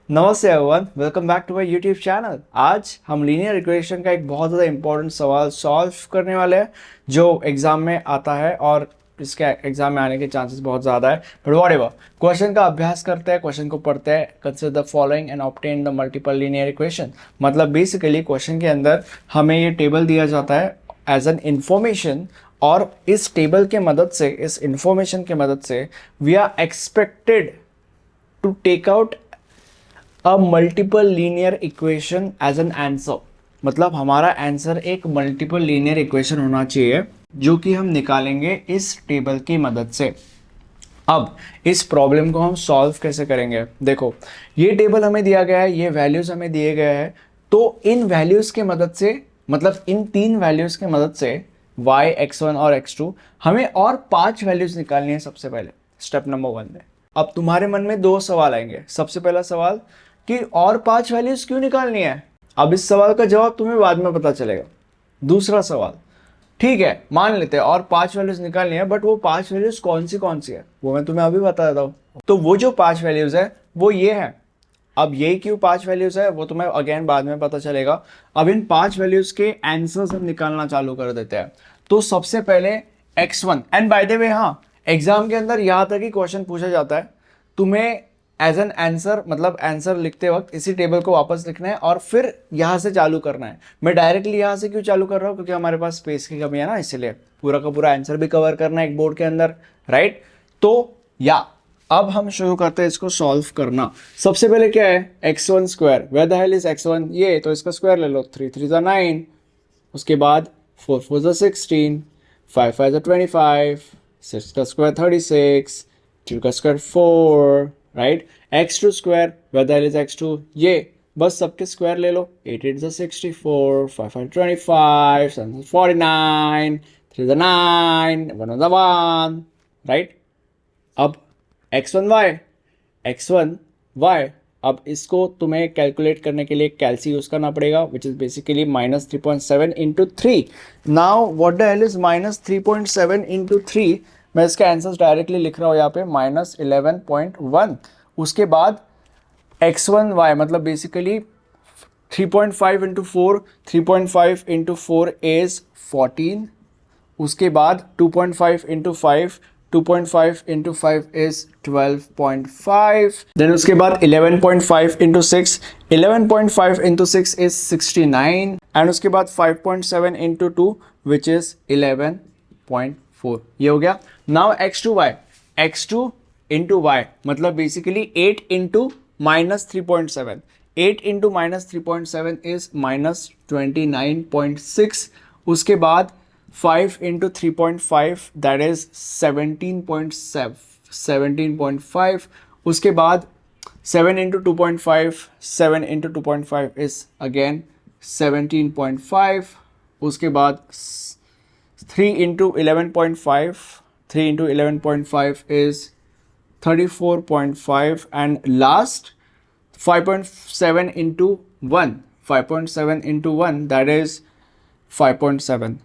नमस्ते everyone, welcome back to my YouTube channel. आज हम लीनियर इक्वेशन का एक बहुत ज़्यादा इंपॉर्टेंट सवाल सॉल्व करने वाले हैं जो एग्जाम में आता है और इसके एग्जाम में आने के चांसेस बहुत ज़्यादा है। बट व्हाटएवर, क्वेश्चन का अभ्यास करते हैं, क्वेश्चन को पढ़ते हैं। Consider the following and obtain the multiple linear equation. मतलब बेसिकली क्वेश्चन के अंदर हमें ये टेबल दिया जाता है एज एन इंफॉर्मेशन, और इस टेबल के मदद से, इस इंफॉर्मेशन के मदद से we are expected to take out a multiple linear equation as an answer. मतलब हमारा आंसर एक मल्टीपल लीनियर इक्वेशन होना चाहिए जो कि हम निकालेंगे इस टेबल की मदद से। अब इस प्रॉब्लम को हम सॉल्व कैसे करेंगे? देखो, ये टेबल हमें दिया गया है, ये वैल्यूज हमें दिए गए हैं, तो इन वैल्यूज के मदद से, मतलब इन तीन वैल्यूज के मदद से y, x1 और x2, हमें और 5 वैल्यूज निकालनी है। सबसे पहले स्टेप नंबर 1 में अब तुम्हारे मन में दो सवाल आएंगे। सबसे पहला सवाल कि और 5 वैल्यूज क्यों निकालनी है? अब इस सवाल का जवाब तुम्हें बाद में पता चलेगा। दूसरा सवाल, ठीक है, मान लेते हैं और 5 वैल्यूज निकालनी है, बट वो 5 वैल्यूज कौन सी है वो मैं तुम्हें अभी बता देता हूँ। तो वो जो 5 वैल्यूज है वो ये है। अब ये क्यों 5 वैल्यूज है वो तुम्हें अगेन बाद में पता चलेगा। अब इन 5 वैल्यूज के आंसर्स हम निकालना चालू कर देते हैं। तो सबसे पहले x1, and by the way, हाँ, एग्जाम के अंदर यहाँ तक ही क्वेश्चन पूछा जाता है, तुम्हें एज एन आंसर, मतलब आंसर लिखते वक्त इसी टेबल को वापस लिखना है और फिर यहाँ से चालू करना है। मैं डायरेक्टली यहाँ से क्यों चालू कर रहा हूँ? क्योंकि हमारे पास स्पेस की कमी है ना, इसलिए पूरा का पूरा आंसर भी कवर करना है एक बोर्ड के अंदर, राइट? तो अब हम शुरू करते हैं इसको सॉल्व करना। सबसे पहले क्या है? x1 square. Where the hell is x1? ये तो इसका स्क्वायर ले लो। 3 3 ज़ा 9, उसके बाद 4 4 ज़ा 16, 5 5 ज़ा 25, 6 का स्क्वायर 36, 2 का square 4, right? x2 square, where the hell is x2? ये बस सबके स्क्वायर ले लो। 8 8 ज़ा 64, 5 5 25, 7 49, 3 ज़ा 9, 1 ज़ा 1, राइट? अब x1y, अब इसको तुम्हें कैलकुलेट करने के लिए कैलसी यूज करना पड़ेगा, which is basically -3.7 into 3। Now what the hell is -3.7 into 3? मैं इसके आंसर्स डायरेक्टली लिख रहा हूँ यहाँ पे, -11.1। उसके बाद x1y, मतलब बेसिकली 3.5 इंटू 4, 3.5 इंटू 4 इज 14। उसके बाद 2.5 इंटू 5, 2.5 into 5 is 12.5. Then उसके बाद 11.5 into 6, 11.5 into 6 is 69. And उसके बाद 5.7 into 2 which is 11.4. ये हो गया। Now x2y, x2 into y, मतलब basically 8 into -3.7. 8 into -3.7 is -29.6. उसके बाद 5 into 3.5 that is 17.5. उसके बाद 7 into 2.5, 7 into 2.5 is again 17.5. उसके बाद 3 into 11.5, 3 into 11.5 is 34.5, and last 5.7 into 1, 5.7 into 1 that is 5.7.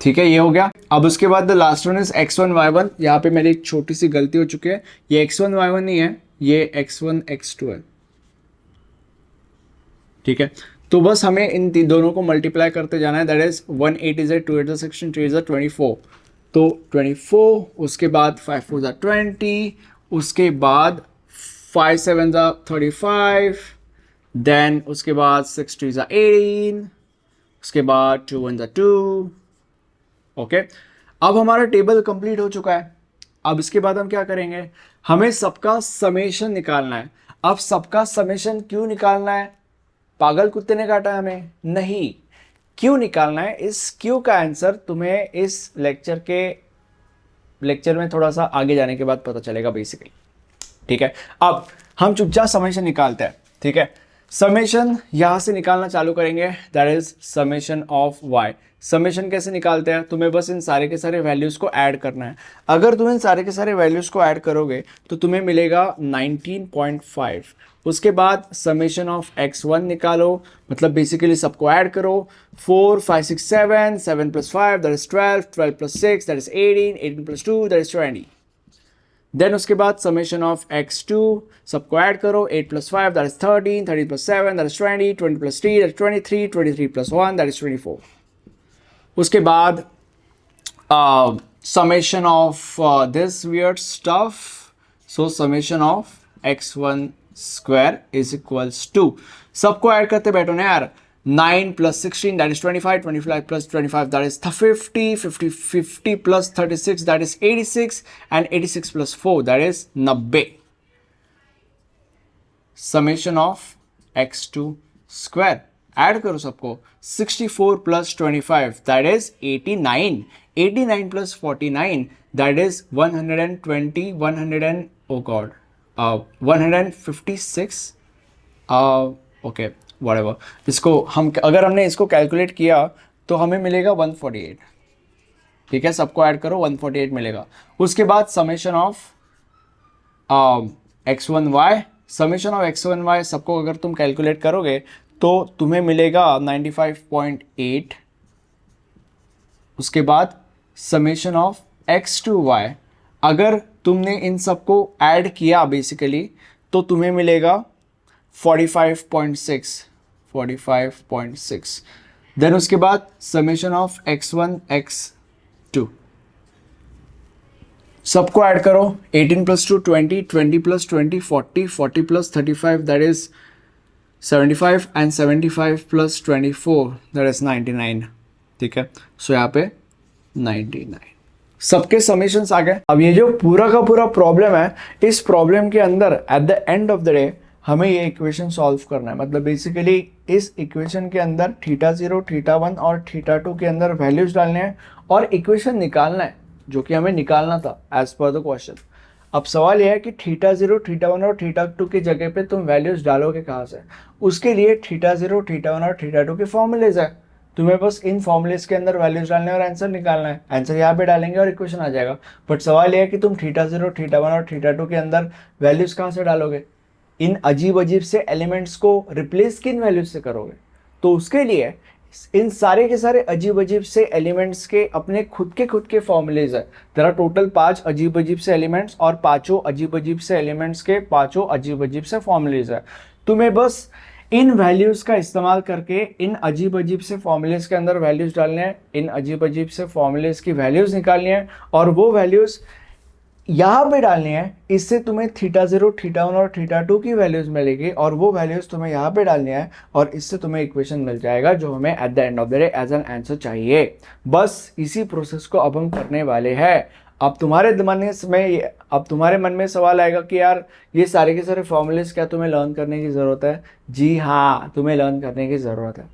ठीक है, ये हो गया। अब उसके बाद the last one is x1 y1। यहाँ पे मेरी एक छोटी सी गलती हो चुकी है, ये x1 y1 नहीं है, ये x1 x2 है। ठीक है, तो बस हमें इन दोनों को मल्टीप्लाई करते जाना है। दैट इज 1 8 इज 2 8 16, 3 इज 24, तो 24। उसके बाद 5 4 ज़ा 20, उसके बाद 5 7 ज़ा 35, देन उसके बाद 6 3 ज़ा 18, उसके बाद 2 1 ज़ा 2। ओके, अब हमारा टेबल कंप्लीट हो चुका है। अब इसके बाद हम क्या करेंगे? हमें सबका समेशन निकालना है। अब सबका समेशन क्यों निकालना है? पागल कुत्ते ने काटा है हमें? नहीं, क्यों निकालना है? इस क्यों का आंसर तुम्हें इस लेक्चर में थोड़ा सा आगे जाने के बाद पता चलेगा बेसिकली। ठीक है, अब हम चुपचाप समेशन निकालते हैं। ठीक है, समेशन यहां से निकालना चालू करेंगे। That is summation of y। Summation कैसे निकालते हैं? तुम्हें बस इन सारे के सारे वैल्यूज को ऐड करना है। अगर तुम इन सारे के सारे वैल्यूज को ऐड करोगे तो तुम्हें मिलेगा 19.5। उसके बाद समेशन ऑफ x1 निकालो, मतलब बेसिकली सबको ऐड करो। 4 5 6 7, 7 + 5 that is 12, 12 + 6 that is 18, 18 + 2 that is 20। Then उसके बाद समेशन ऑफ x2 सबको ऐड करो, 8 + 5 that is 13, 13 + 7 that is 20, 20 + 3 that is 23, 23 + 1 that is 24. उसके बाद summation of this weird stuff. So summation of x1 square is equals to, सबको add करते बैठो ना यार, 9 + 16 that is 25, 25 + 25 that is 50, 50 50 + 36 that is 86 and 86 + 4 that is 90. Summation of x2 square add करो सबको, 64 + 25 that is 89, 89 + 49 that is 120, 156. Okay whatever. इसको हम अगर हमने इसको कैलकुलेट किया तो हमें मिलेगा 148. ठीक है, सबको ऐड करो 148 मिलेगा. उसके बाद summation of x1y, summation of x1y सबको अगर तुम कैलकुलेट करोगे तो तुम्हें मिलेगा 95.8. उसके बाद समेशन ऑफ x2y, अगर तुमने इन सबको ऐड किया बेसिकली तो तुम्हें मिलेगा 45.6, 45.6. देन उसके बाद समेशन ऑफ x1 x2 सबको ऐड करो, 18 + 2 20, 20 + 20 40, 40 + 35 that is 75 and 75 + 24 that is 99. ठीक है, सो यहाँ पे 99 सबके समेशंस आ गए. अब ये जो पूरा का पूरा प्रॉब्लम है, इस प्रॉब्लम के अंदर eight the end of the day हमें ये इक्वेशन सॉल्व करना है. मतलब बेसिकली इस इक्वेशन के अंदर θ0, θ1 और θ2 के अंदर वैल्यूज डालने हैं और इक्वेशन निकालना है, जो कि हमें निकालना था एज पर द क्वेश्चन. अब सवाल यह है कि θ0, θ1 और θ2 की जगह पे तुम वैल्यूज डालोगे कहाँ से. उसके लिए θ0, θ1 और θ2 के फॉर्मूलेज है, तुम्हें बस इन फॉर्मूलेज के अंदर वैल्यूज डालने और आंसर निकालना है. आंसर यहाँ पे डालेंगे और इक्वेशन आ जाएगा. बट सवाल यह है कि तुम θ0, θ1 और θ2 के अंदर वैल्यूज कहाँ से डालोगे, इन अजीब अजीब से एलिमेंट्स को रिप्लेस किन वैल्यूज से करोगे. तो उसके लिए इन सारे के सारे अजीब अजीब से एलिमेंट्स के अपने खुद के फॉर्मूलेज है. तेरा टोटल 5 अजीब अजीब से एलिमेंट्स और पांचों अजीब अजीब से एलिमेंट्स के पांचों अजीब अजीब से फॉर्मूलेज है. तुम्हें बस इन वैल्यूज का इस्तेमाल करके इन अजीब अजीब से फॉर्मूलेज के अंदर वैल्यूज डालने हैं, इन अजीब अजीब से फॉर्मूलेज की वैल्यूज निकालनी है और वो वैल्यूज यहाँ पे डालनी है. इससे तुम्हें θ0, θ1 और θ2 की वैल्यूज मिलेगी और वो वैल्यूज तुम्हें यहाँ पे डालनी है और इससे तुम्हें इक्वेशन मिल जाएगा जो हमें at the end of the day as an answer चाहिए. बस इसी प्रोसेस को अब हम करने वाले हैं. अब तुम्हारे मन में सवाल आएगा कि यार ये सारे के सारे फॉर्मूलेज क्या तुम्हें लर्न करने की ज़रूरत है. जी हाँ, तुम्हें लर्न करने की ज़रूरत है.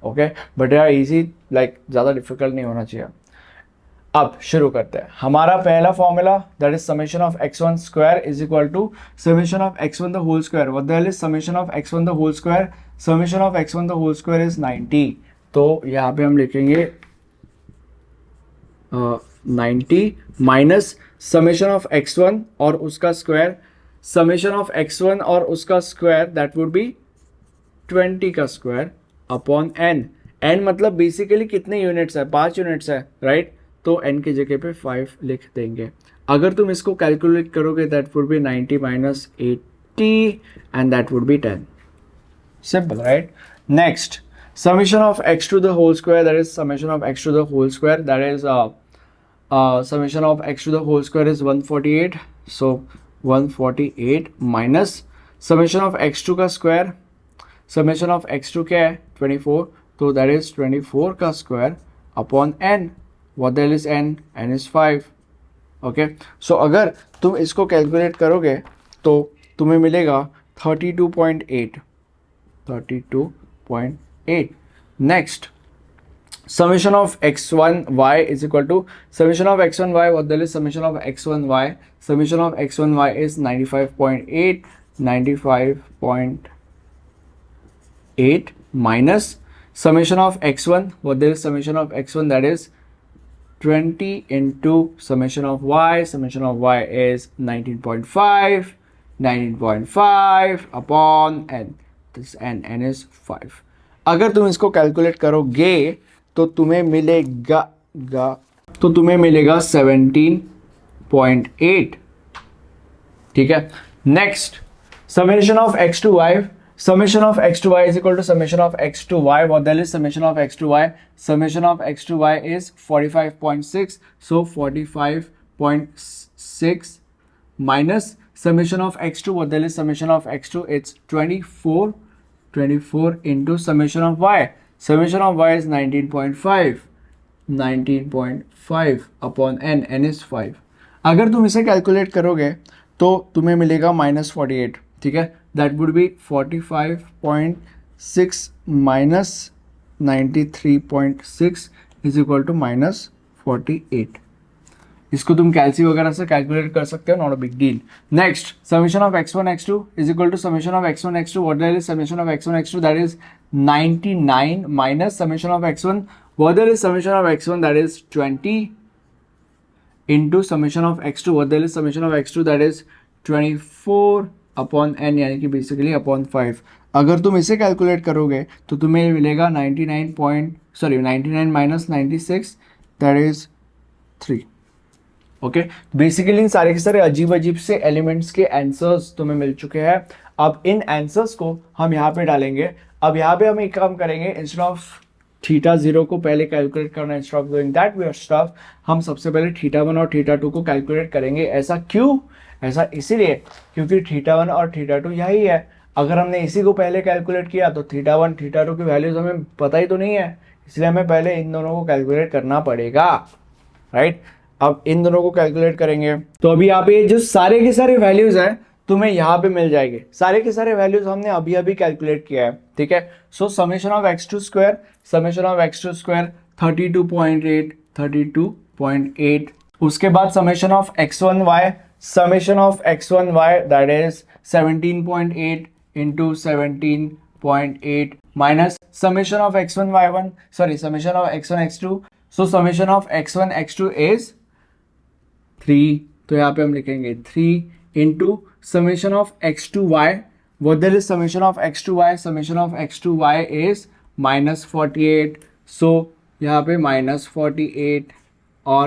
ओके, बट यार इजी ज़्यादा डिफिकल्ट नहीं होना चाहिए. अब शुरू करते हैं. हमारा पहला formula that is summation of x1 square is equal to summation of x1 the whole square. What the hell is summation of x1 the whole square. Summation of x1 the whole square is 90. तो यहाँ पे हम लिखेंगे 90 minus summation of x1 और उसका square. Summation of x1 और उसका square that would B 20 का स्क्वायर अपॉन n. n मतलब बेसिकली कितने यूनिट्स है, 5 यूनिट्स है, राइट. तो n की जगह पे 5 लिख देंगे. अगर तुम इसको कैलकुलेट करोगे that would be 90 minus 80 and that would be 10. Simple, right. Next, summation of x2 the whole square that is summation of x2 the whole square that is summation of x to the whole square is 148. So 148 minus summation of x2 का square. Summation of x2 क्या है, 24. तो that is 24 का square upon n. What the hell is n? n is 5. Okay. So अगर तुम इसको calculate करोगे तो तुम्हें मिलेगा 32.8. 32.8. Next, summation of x1y is equal to summation of x1y. What the hell is summation of x1y? Summation of x1y is 95.8. 95.8 minus summation of x1. What the hell is summation of x1? That is 20 into summation of y. Summation of y is 19.5. 19.5 upon n. This n is 5. अगर तुम इसको calculate करोगे तो तुम्हें मिलेगा 17.8 ठीक है। Next summation of x to y, summation of x to y is equal to summation of x to y. What the hell is summation of x to y? Summation of x to y is 45.6, so 45.6 minus summation of x2. What the hell is summation of x2? It's 24 into summation of y. Summation of y is 19.5 upon n is 5. अगर तुम इसे calculate करोगे तो तुम्हें मिलेगा -48, ठीक है। That would be 45.6 minus 93.6 is equal to -48। इसको तुम कैलसी वगैरह से कैलकुलेट कर सकते हो, not a big deal. Next summation of x1 x2 is equal to summation of x1 x2। What is summation of x1 x2? That is 99 minus summation of x1। What is summation of x1? That is 20 into summation of x2. what the hell is summation of x2? that is 24 upon n, यानी कि basically upon 5। अगर तुम इसे calculate करोगे तो तुम्हें मिलेगा 99 minus 96, that is 3। Okay, basically सारे के सारे अजीब अजीब से एलिमेंट्स के आंसर्स तुम्हें मिल चुके हैं। अब इन आंसर्स को हम यहाँ पे डालेंगे। अब यहाँ पे हम एक काम करेंगे, इंस्टेड ऑफ थीटा 0 को पहले कैलकुलेट करना, instead of doing that we are stuff, हम सबसे पहले थीटा 1 और थीटा 2 को कैलकुलेट करेंगे। ऐसा क्यों? ऐसा इसीलिए क्योंकि थीटा 1 और थीटा 2 यही है। अगर हमने इसी को पहले कैलकुलेट किया तो थीटा 1 थीटा 2 की वैल्यूज हमें पता ही तो नहीं है, इसलिए हमें पहले इन दोनों को कैलकुलेट करना पड़ेगा, राइट। अब इन दोनों को कैलकुलेट करेंगे तो अभी यहाँ पे जो सारे के सारे वैल्यूज हैं तुम्हें यहाँ पे मिल जाएंगे। सारे के सारे वैल्यूज हमने अभी अभी कैलकुलेट किया है, ठीक है। सो summation of x2 square, summation of x2 square 32.8, उसके बाद summation of x1y, summation of x1y that is 17.8 into 17.8 minus summation of x1y1, sorry summation of x1 x2। So summation of x1 x2 is 3, तो यहाँ पे हम लिखेंगे 3 into summation of x2y. what the is summation of x2y? summation of x2y is -48, so यहाँ पे -48 और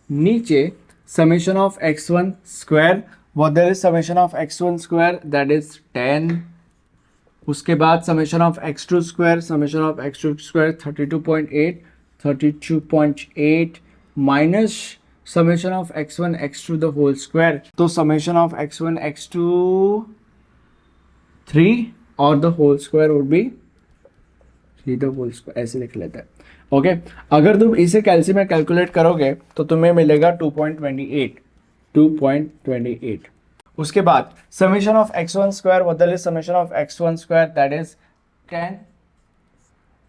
नीचे summation of x1 square. what the is summation of x1 square? that is 10। उसके बाद summation of x2 square, summation of x2 square 32.8 minus summation of x1 x2 the whole square। तो summation of x1 x2 3 और the whole square would be 3 the whole square, ऐसे लिख लेते हैं। Okay, अगर तुम इसे कैलसी में कैलकुलेट करोगे तो तुम्हें मिलेगा 2.28। उसके बाद summation of x1 square, what the is summation of x1 square? that is 10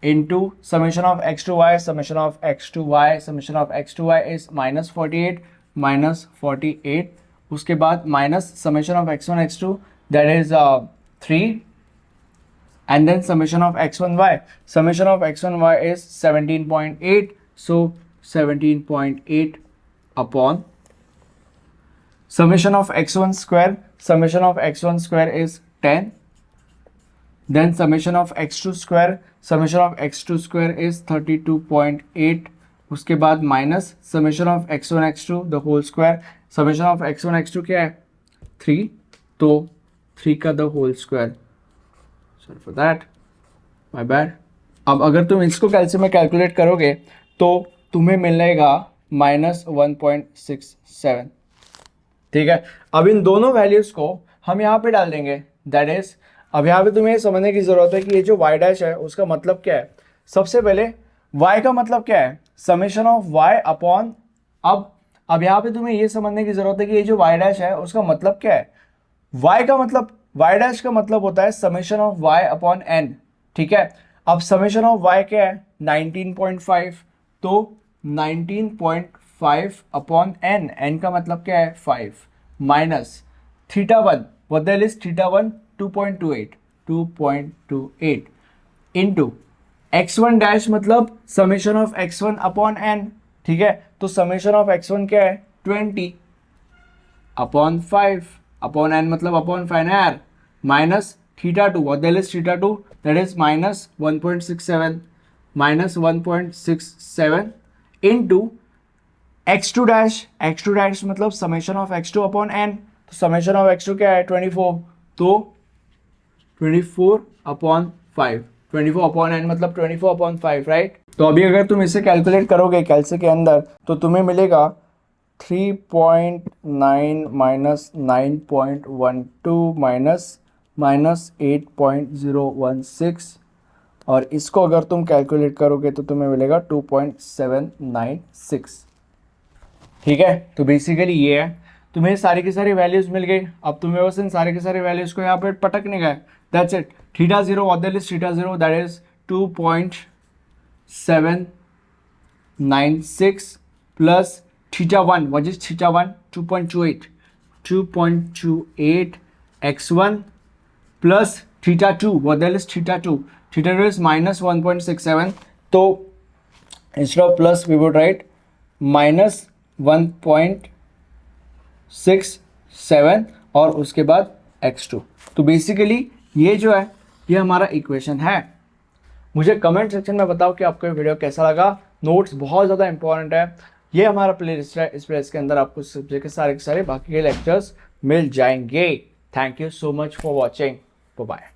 into summation of x2y, summation of x2y, summation of x2y is -48, उसके बाद minus summation of x1 x2 that is 3, and then summation of x1y, summation of x1y is 17.8, so 17.8 upon summation of x1 square, summation of x1 square is 10, then summation of x2 square, summation of x2 square is 32.8, उसके बाद minus summation of x1 x2 the whole square, summation of x1 x2 क्या है 3, तो 3 का the whole square, sorry for that, my bad। अब अगर तुम इसको कैलसी में कैलकुलेट करोगे तो तुम्हें मिलेगा -1.67, ठीक है। अब इन दोनों वैल्यूज को हम यहाँ पे डाल देंगे, दैट इज अब यहाँ पे तुम्हें समझने की जरूरत है कि ये जो y डैश है उसका मतलब क्या है। सबसे पहले y का मतलब क्या है, समेशन ऑफ y अपॉन, अब यहाँ पे तुम्हें ये समझने की जरूरत है कि ये जो y डैश है उसका मतलब क्या है। y का मतलब, y डैश का मतलब होता है summation of y upon n, ठीक है। अब समेशन ऑफ y क्या है 19.5, तो 19.5 अपॉन n, n का मतलब क्या है 5, minus theta 1, what the hell is theta 1 2.28 into x1 dash मतलब summation of x1 upon n, ठीक है। तो समेशन ऑफ x1 क्या है 20 अपॉन 5 अपॉन n मतलब अपॉन 5 ना यार, minus theta 2, what the hell is theta 2, that is -1.67 into x2 dash मतलब summation of x2 upon n, तो समेशन ऑफ x2 क्या है 24, तो 24/5, 24/n मतलब 24/5, राइट। तो अभी अगर तुम इसे कैलकुलेट करोगे कैलसी के अंदर तो तुम्हें मिलेगा 3.9 माइनस 9.12 माइनस 8.016, और इसको अगर तुम कैलकुलेट करोगे तो तुम्हें मिलेगा 2.796। ठीक है, तो बेसिकली ये है, तुम्हें सारी की सारी वैल्यूज मिल गई। अब तुम्हें बस इन सारे के सारे वैल्यूज को यहाँ पे पटकने का है, that's it. Theta zero, what the hell is theta zero, that is 2.796 plus theta one, what is theta one, 2.28 x1 plus theta two, what the hell is theta two, theta two is minus 1.67, तो instead of plus we would write minus 1.67 और उसके बाद x2। तो basically ये जो है ये हमारा इक्वेशन है। मुझे कमेंट सेक्शन में बताओ कि आपको ये वीडियो कैसा लगा। नोट्स बहुत ज़्यादा इंपॉर्टेंट है, ये हमारा प्लेलिस्ट है, इस प्लेलिस्ट के अंदर आपको सब्जेक्ट के सारे बाकी के लेक्चर्स मिल जाएंगे। Thank you so much for watching, bye bye.